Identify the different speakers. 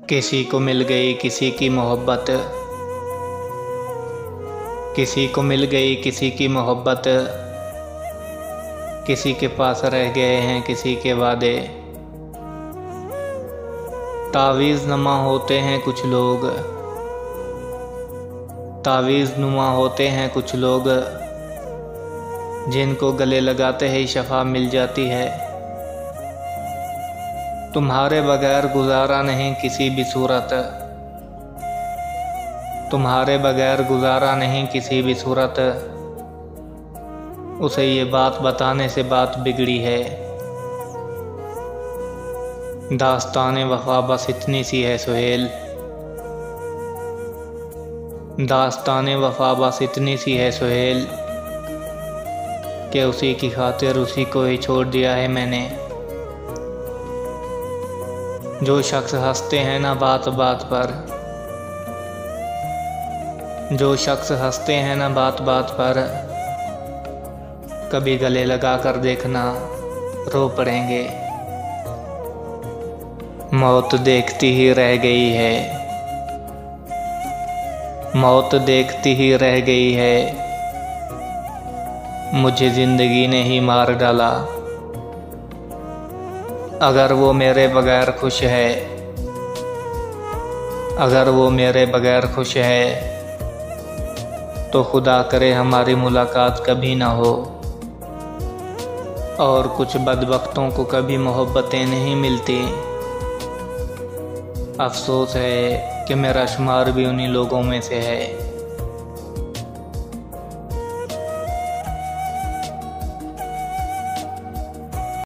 Speaker 1: किसी को मिल गई किसी की मोहब्बत, किसी को मिल गई किसी की मोहब्बत, किसी के पास रह गए हैं किसी के वादे। तावीज़ नुमा होते हैं कुछ लोग, तावीज़ नुमा होते हैं कुछ लोग, जिनको गले लगाते ही शफा मिल जाती है। तुम्हारे बगैर गुजारा नहीं किसी भी सूरत, तुम्हारे बगैर गुजारा नहीं किसी भी सूरत। उसे ये बात बताने से बात बिगड़ी है। दास्ताने वफा बस इतनी सी है सुहेल, दास्ताने वफा बस इतनी सी है सुहेल, कि उसी की खातिर उसी को ही छोड़ दिया है मैंने। जो शख्स हंसते हैं ना बात बात पर, जो शख्स हंसते हैं ना बात बात पर, कभी गले लगा कर देखना रो पड़ेंगे। मौत देखती ही रह गई है, मौत देखती ही रह गई है, मुझे जिंदगी ने ही मार डाला। अगर वो मेरे बगैर खुश है, अगर वो मेरे बगैर खुश है, तो खुदा करे हमारी मुलाकात कभी ना हो। और कुछ बदबख्तों को कभी मोहब्बतें नहीं मिलती। अफसोस है कि मेरा शुमार भी उन्हीं लोगों में से है।